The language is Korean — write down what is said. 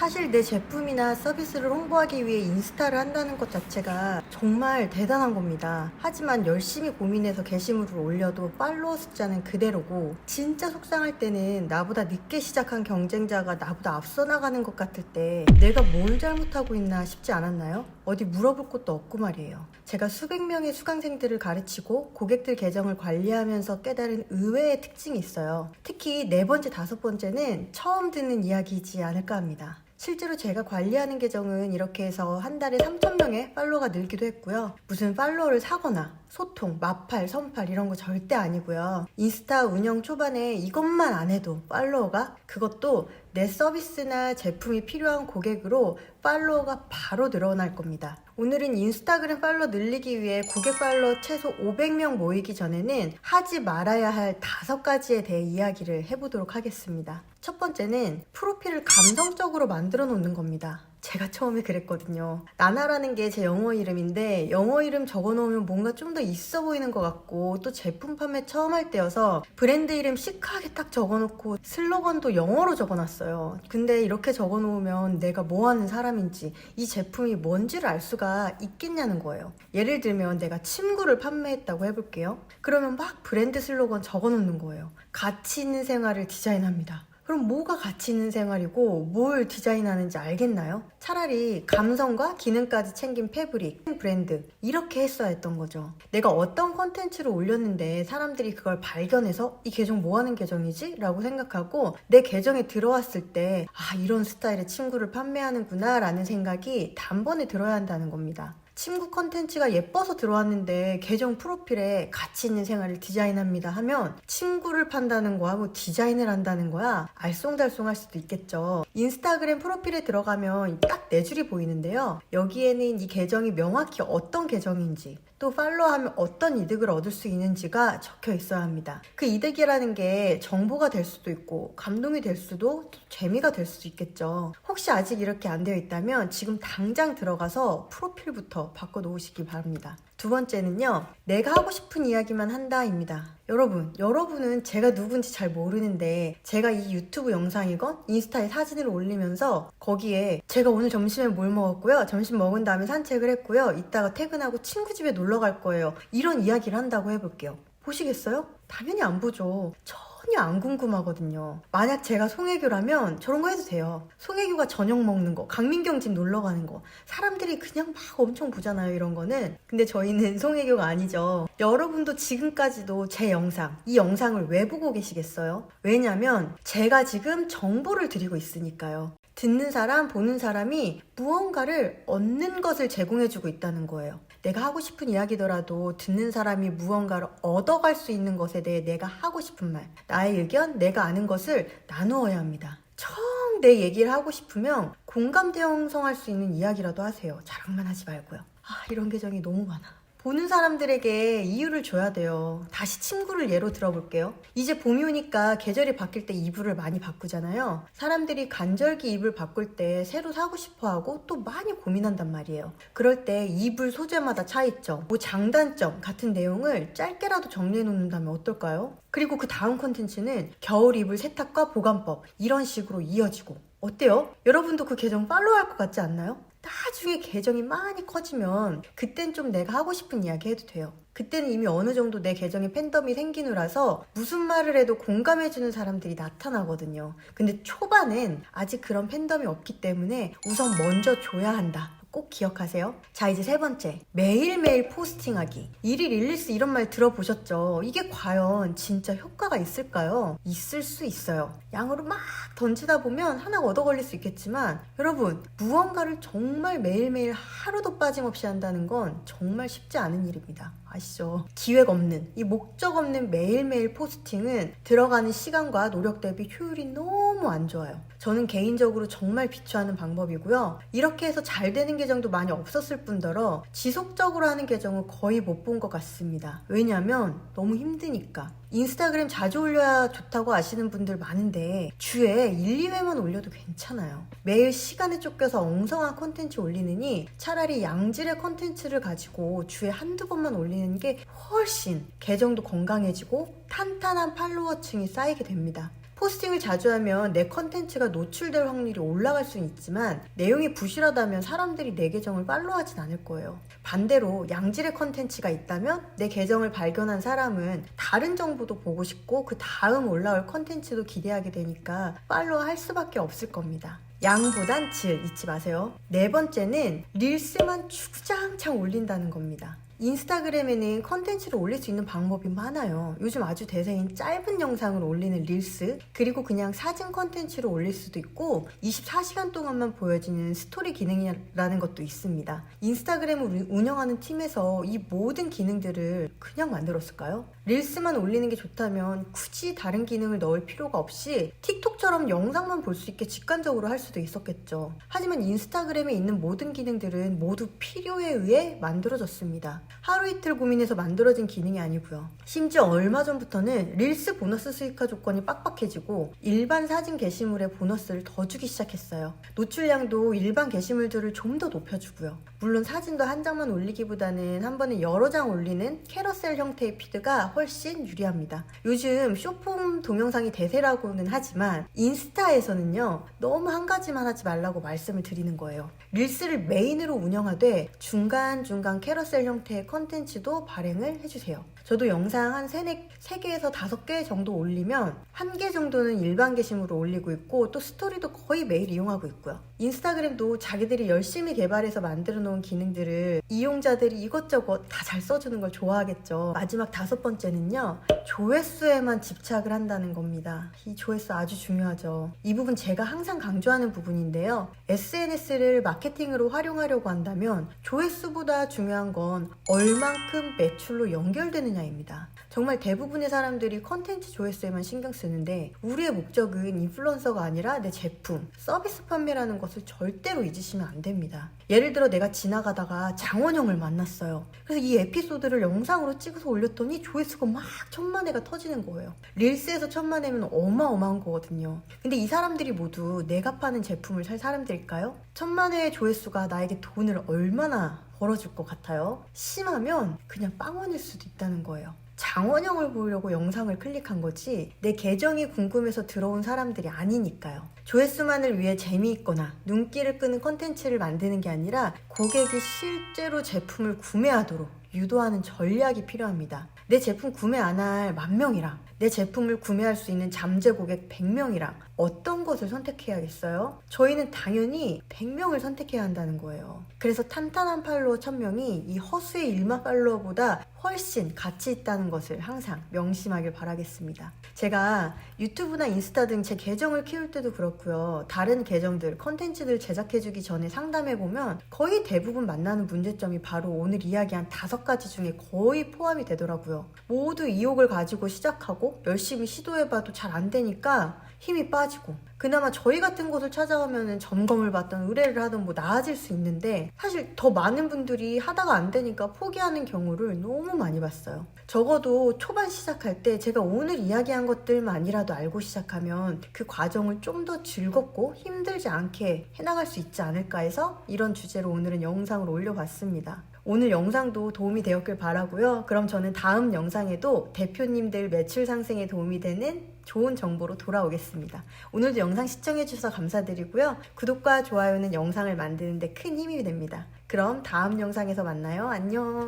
사실 내 제품이나 서비스를 홍보하기 위해 인스타를 한다는 것 자체가 정말 대단한 겁니다. 하지만 열심히 고민해서 게시물을 올려도 팔로워 숫자는 그대로고, 진짜 속상할 때는 나보다 늦게 시작한 경쟁자가 나보다 앞서 나가는 것 같을 때 내가 뭘 잘못하고 있나 싶지 않았나요? 어디 물어볼 것도 없고 말이에요. 제가 수백 명의 수강생들을 가르치고 고객들 계정을 관리하면서 깨달은 의외의 특징이 있어요. 특히 네 번째, 다섯 번째는 처음 듣는 이야기이지 않을까 합니다. 실제로 제가 관리하는 계정은 이렇게 해서 한 달에 3,000명의 팔로워가 늘기도 했고요. 무슨 팔로워를 사거나 소통, 마팔, 선팔 이런 거 절대 아니고요. 인스타 운영 초반에 이것만 안 해도 팔로워가, 그것도 내 서비스나 제품이 필요한 고객으로 팔로워가 바로 늘어날 겁니다. 오늘은 인스타그램 팔로워 늘리기 위해 고객 팔로워 최소 500명 모이기 전에는 하지 말아야 할 5가지에 대해 이야기를 해보도록 하겠습니다. 첫 번째는 프로필을 감성적으로 만들어 놓는 겁니다. 제가 처음에 그랬거든요. 나나라는 게 제 영어 이름인데 영어 이름 적어놓으면 뭔가 좀 더 있어 보이는 것 같고, 또 제품 판매 처음 할 때여서 브랜드 이름 시크하게 딱 적어놓고 슬로건도 영어로 적어놨어요. 근데 이렇게 적어놓으면 내가 뭐 하는 사람인지, 이 제품이 뭔지를 알 수가 있겠냐는 거예요. 예를 들면 내가 침구를 판매했다고 해볼게요. 그러면 막 브랜드 슬로건 적어놓는 거예요. 가치 있는 생활을 디자인합니다. 그럼 뭐가 가치 있는 생활이고 뭘 디자인하는지 알겠나요? 차라리 감성과 기능까지 챙긴 패브릭, 브랜드 이렇게 했어야 했던 거죠. 내가 어떤 컨텐츠를 올렸는데 사람들이 그걸 발견해서 이 계정 뭐 하는 계정이지? 라고 생각하고 내 계정에 들어왔을 때 이런 스타일의 친구를 판매하는구나 라는 생각이 단번에 들어야 한다는 겁니다. 친구 컨텐츠가 예뻐서 들어왔는데 계정 프로필에 가치 있는 생활을 디자인합니다 하면 친구를 판다는 거하고 디자인을 한다는 거야 알쏭달쏭할 수도 있겠죠. 인스타그램 프로필에 들어가면 딱 4줄이 보이는데요. 여기에는 이 계정이 명확히 어떤 계정인지, 또 팔로우하면 어떤 이득을 얻을 수 있는지가 적혀 있어야 합니다. 그 이득이라는 게 정보가 될 수도 있고 감동이 될 수도, 또 재미가 될 수도 있겠죠. 혹시 아직 이렇게 안 되어 있다면 지금 당장 들어가서 프로필부터 바꿔놓으시기 바랍니다. 두 번째는요, 내가 하고 싶은 이야기만 한다입니다. 여러분은 제가 누군지 잘 모르는데 제가 이 유튜브 영상이건 인스타에 사진을 올리면서 거기에 제가 오늘 점심에 뭘 먹었고요, 점심 먹은 다음에 산책을 했고요, 이따가 퇴근하고 친구 집에 놀러 갈 거예요, 이런 이야기를 한다고 해볼게요. 보시겠어요? 당연히 안 보죠. 전혀 안 궁금하거든요. 만약 제가 송혜교라면 저런 거 해도 돼요. 송혜교가 저녁 먹는 거, 강민경 집 놀러 가는 거, 사람들이 그냥 막 엄청 보잖아요, 이런 거는. 근데 저희는 송혜교가 아니죠. 여러분도 지금까지도 제 영상, 이 영상을 왜 보고 계시겠어요? 왜냐면 제가 지금 정보를 드리고 있으니까요. 듣는 사람, 보는 사람이 무언가를 얻는 것을 제공해주고 있다는 거예요. 내가 하고 싶은 이야기더라도 듣는 사람이 무언가를 얻어갈 수 있는 것에 대해 내가 하고 싶은 말, 나의 의견, 내가 아는 것을 나누어야 합니다. 내 얘기를 하고 싶으면 공감대 형성할 수 있는 이야기라도 하세요. 자랑만 하지 말고요. 이런 계정이 너무 많아. 보는 사람들에게 이유를 줘야 돼요. 다시 침구를 예로 들어볼게요. 이제 봄이 오니까 계절이 바뀔 때 이불을 많이 바꾸잖아요. 사람들이 간절기 이불 바꿀 때 새로 사고 싶어하고 또 많이 고민한단 말이에요. 그럴 때 이불 소재마다 차이점, 장단점 같은 내용을 짧게라도 정리해 놓는다면 어떨까요? 그리고 그 다음 콘텐츠는 겨울 이불 세탁과 보관법, 이런 식으로 이어지고. 어때요? 여러분도 그 계정 팔로우할 것 같지 않나요? 나중에 계정이 많이 커지면 그땐 좀 내가 하고 싶은 이야기 해도 돼요. 그때는 이미 어느 정도 내 계정에 팬덤이 생기느라서 무슨 말을 해도 공감해주는 사람들이 나타나거든요. 근데 초반엔 아직 그런 팬덤이 없기 때문에 우선 먼저 줘야 한다. 꼭 기억하세요. 자, 이제 세 번째, 매일매일 포스팅하기. 일일 릴리스 이런 말 들어보셨죠? 이게 과연 진짜 효과가 있을까요? 있을 수 있어요. 양으로 막 던지다 보면 하나 얻어 걸릴 수 있겠지만, 여러분, 무언가를 정말 매일매일 하루도 빠짐없이 한다는 건 정말 쉽지 않은 일입니다. 아시죠? 기획 없는, 이 목적 없는 매일매일 포스팅은 들어가는 시간과 노력 대비 효율이 너무 안 좋아요. 저는 개인적으로 정말 비추하는 방법이고요. 이렇게 해서 잘 되는 계정도 많이 없었을 뿐더러 지속적으로 하는 계정은 거의 못 본 것 같습니다. 왜냐면 너무 힘드니까. 인스타그램 자주 올려야 좋다고 아시는 분들 많은데 주에 1, 2회만 올려도 괜찮아요. 매일 시간에 쫓겨서 엉성한 콘텐츠 올리느니 차라리 양질의 콘텐츠를 가지고 주에 한두 번만 올리는 게 훨씬 계정도 건강해지고 탄탄한 팔로워층이 쌓이게 됩니다. 포스팅을 자주 하면 내 컨텐츠가 노출될 확률이 올라갈 수는 있지만 내용이 부실하다면 사람들이 내 계정을 팔로우하진 않을 거예요. 반대로 양질의 컨텐츠가 있다면 내 계정을 발견한 사람은 다른 정보도 보고 싶고 그 다음 올라올 컨텐츠도 기대하게 되니까 팔로우할 수밖에 없을 겁니다. 양보단 질 잊지 마세요. 네 번째는 릴스만 주구장창 올린다는 겁니다. 인스타그램에는 컨텐츠를 올릴 수 있는 방법이 많아요. 요즘 아주 대세인 짧은 영상을 올리는 릴스, 그리고 그냥 사진 컨텐츠를 올릴 수도 있고 24시간 동안만 보여지는 스토리 기능이라는 것도 있습니다. 인스타그램을 운영하는 팀에서 이 모든 기능들을 그냥 만들었을까요? 릴스만 올리는 게 좋다면 굳이 다른 기능을 넣을 필요가 없이 틱톡처럼 영상만 볼 수 있게 직관적으로 할 수도 있었겠죠. 하지만 인스타그램에 있는 모든 기능들은 모두 필요에 의해 만들어졌습니다. 하루 이틀 고민해서 만들어진 기능이 아니고요. 심지어 얼마 전부터는 릴스 보너스 수익화 조건이 빡빡해지고 일반 사진 게시물에 보너스를 더 주기 시작했어요. 노출량도 일반 게시물들을 좀 더 높여주고요. 물론 사진도 한 장만 올리기보다는 한 번에 여러 장 올리는 캐러셀 형태의 피드가 훨씬 유리합니다. 요즘 쇼폼 동영상이 대세라고는 하지만 인스타에서는요, 너무 한 가지만 하지 말라고 말씀을 드리는 거예요. 릴스를 메인으로 운영하되 중간중간 캐러셀 형태의 컨텐츠도 발행을 해주세요. 저도 영상 한 3개에서 5개 정도 올리면 1개 정도는 일반 게시물로 올리고 있고 또 스토리도 거의 매일 이용하고 있고요. 인스타그램도 자기들이 열심히 개발해서 만들어 놓은 기능들을 이용자들이 이것저것 다 잘 써주는 걸 좋아하겠죠. 마지막 5번째는요, 조회수에만 집착을 한다는 겁니다. 이 조회수 아주 중요하죠. 이 부분 제가 항상 강조하는 부분인데요. SNS를 마케팅으로 활용하려고 한다면 조회수보다 중요한 건 얼만큼 매출로 연결되느냐입니다. 정말 대부분의 사람들이 컨텐츠 조회수에만 신경 쓰는데 우리의 목적은 인플루언서가 아니라 내 제품, 서비스 판매라는 것을 절대로 잊으시면 안 됩니다. 예를 들어 내가 지나가다가 장원영을 만났어요. 그래서 이 에피소드를 영상으로 찍어서 올렸더니 조회수가 막 1000만 회가 터지는 거예요. 릴스에서 1000만 회면 어마어마한 거거든요. 근데 이 사람들이 모두 내가 파는 제품을 살 사람들일까요? 1000만 회의 조회수가 나에게 돈을 얼마나 벌어줄 것 같아요? 심하면 그냥 빵원일 수도 있다는 거예요. 장원영을 보려고 영상을 클릭한 거지 내 계정이 궁금해서 들어온 사람들이 아니니까요. 조회수만을 위해 재미있거나 눈길을 끄는 컨텐츠를 만드는 게 아니라 고객이 실제로 제품을 구매하도록 유도하는 전략이 필요합니다. 내 제품 구매 안 할 10,000명이랑 내 제품을 구매할 수 있는 잠재 고객 100명이랑 어떤 것을 선택해야겠어요? 저희는 당연히 100명을 선택해야 한다는 거예요. 그래서 탄탄한 팔로워 1000명이 이 허수의 1만 팔로워보다 훨씬 가치 있다는 것을 항상 명심하길 바라겠습니다. 제가 유튜브나 인스타 등 제 계정을 키울 때도 그렇고요. 다른 계정들, 컨텐츠들 제작해주기 전에 상담해보면 거의 대부분 만나는 문제점이 바로 오늘 이야기한 5가지 중에 거의 포함이 되더라고요. 모두 의욕을 가지고 시작하고 열심히 시도해봐도 잘 안 되니까 힘이 빠지고, 그나마 저희 같은 곳을 찾아오면 점검을 받던 의뢰를 하던 뭐 나아질 수 있는데 사실 더 많은 분들이 하다가 안 되니까 포기하는 경우를 너무 많이 봤어요. 적어도 초반 시작할 때 제가 오늘 이야기한 것들만이라도 알고 시작하면 그 과정을 좀 더 즐겁고 힘들지 않게 해나갈 수 있지 않을까 해서 이런 주제로 오늘은 영상을 올려봤습니다. 오늘 영상도 도움이 되었길 바라고요. 그럼 저는 다음 영상에도 대표님들 매출 상승에 도움이 되는 좋은 정보로 돌아오겠습니다. 오늘도 영상 시청해주셔서 감사드리고요. 구독과 좋아요는 영상을 만드는 데 큰 힘이 됩니다. 그럼 다음 영상에서 만나요. 안녕.